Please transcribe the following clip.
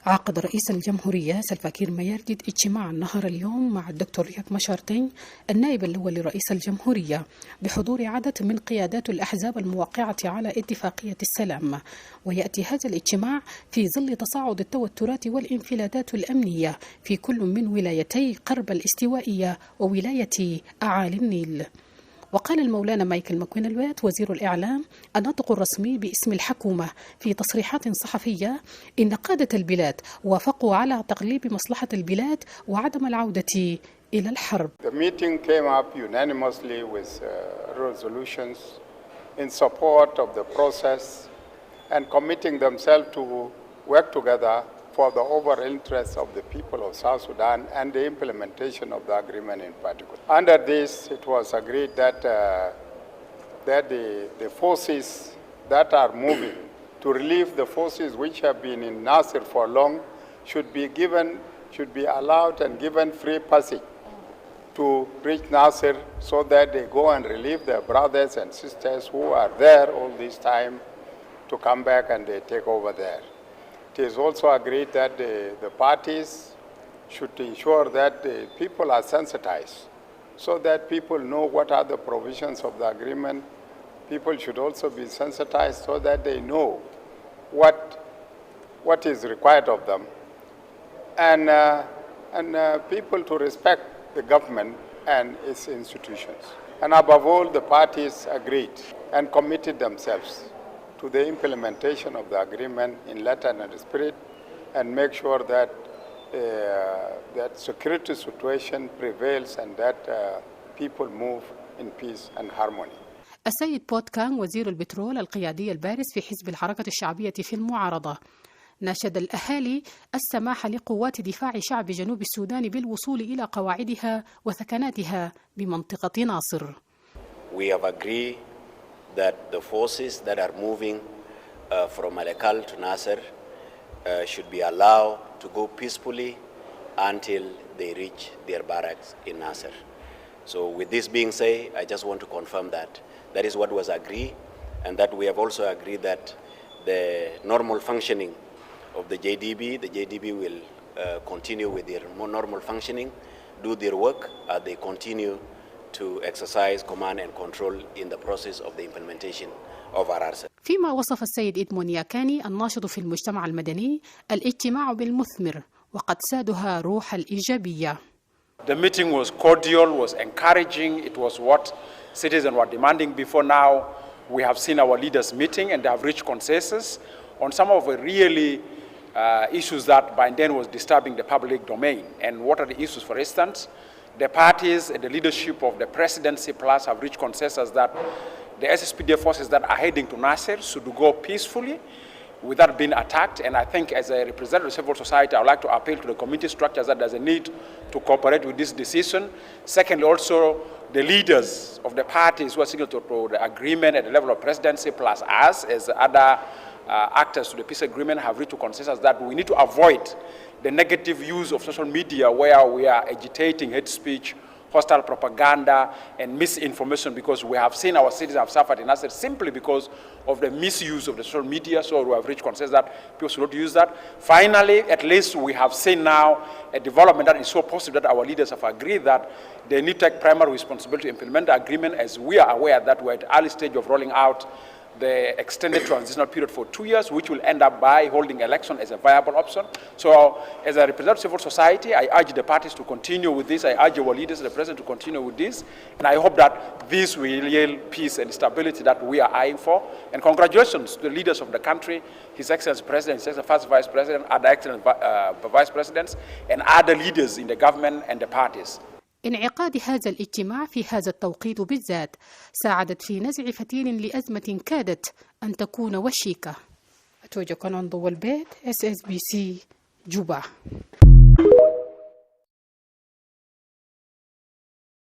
عقد رئيس الجمهورية سلفا كير مايرديت اجتماع النهار اليوم مع الدكتور ريك مشار النائب الأول لرئيس الجمهورية بحضور عدد من قيادات الأحزاب الموقعة على اتفاقية السلام. ويأتي هذا الاجتماع في ظل تصاعد التوترات والانفلاتات الأمنية في كل من ولايتي قرب الاستوائية وولاية أعالي النيل. وقال المولانا مايكل ماكوي لويث وزير الإعلام الناطق الرسمي باسم الحكومة في تصريحات صحفية إن قادة البلاد وافقوا على تغليب مصلحة البلاد وعدم العودة إلى الحرب. The meeting came up unanimously with resolutions in support of the process and committing themselves to work together for the overall interests of the people of South Sudan and the implementation of the agreement in particular. Under this, it was agreed that the forces that are moving to relieve the forces which have been in Nasir for long should be allowed and given free passage to reach Nasir so that they go and relieve their brothers and sisters who are there all this time to come back and they take over there. It is also agreed that the parties should ensure that the people are sensitized so that people know what are the provisions of the agreement. People should also be sensitized so that they know what is required of them. And people to respect the government and its institutions. And above all, the parties agreed and committed themselves to the implementation of the agreement in letter and spirit and make sure that that security situation prevails and that people move in peace and harmony. السيد بوت كان وزير البترول القيادي البارز في حزب الحركة الشعبية في المعارضة ناشد الأهالي السماح لقوات دفاع شعب جنوب السودان بالوصول إلى قواعدها وثكناتها بمنطقة ناصر. We have agreed that the forces that are moving from Malakal to Nasir should be allowed to go peacefully until they reach their barracks in Nasir. So with this being said, I just want to confirm that that is what was agreed, and that we have also agreed that the normal functioning of the JDB will continue with their more normal functioning, do their work as they continue to exercise command and control in the process of the implementation of RRC. فيما وصف السيد 𝐏𝐑𝐄𝐒𝐈𝐃 الناشط في المجتمع المدني الاجتماع بالمثمر وقد سادها روح الإيجابية. The meeting was cordial, was encouraging. It was what citizens were demanding before now. We have seen our leaders meeting and they have reached consensus on some of the really issues that by then was disturbing the public domain. And what are the issues? For instance, the parties and the leadership of the Presidency Plus have reached consensus that the SSPDF forces that are heading to Nasir should go peacefully without being attacked. And I think as a representative of civil society, I would like to appeal to the community structures that there's a need to cooperate with this decision. Secondly, also the leaders of the parties who are signatory to the agreement at the level of Presidency plus us as other actors to the peace agreement have reached a consensus that we need to avoid the negative use of social media where we are agitating hate speech, hostile propaganda, and misinformation, because we have seen our citizens have suffered in Nasir simply because of the misuse of the social media. So we have reached consensus that people should not use that. Finally, at least we have seen now a development that is so positive that our leaders have agreed that they need to take primary responsibility to implement the agreement, as we are aware that we're at the early stage of rolling out the extended transitional period for 2 years, which will end up by holding election as a viable option. So as a representative of civil society, I urge the parties to continue with this. I urge our leaders, the President, to continue with this. And I hope that this will yield peace and stability that we are eyeing for. And congratulations to the leaders of the country, His Excellency President, His Excellency First Vice President, other excellent Vice Presidents, and other leaders in the government and the parties. انعقاد هذا الاجتماع في هذا التوقيت بالذات ساعدت في نزع فتيل لأزمة كادت أن تكون وشيكة. أتوجه كان عن ضوء البيت SSBC جوبا.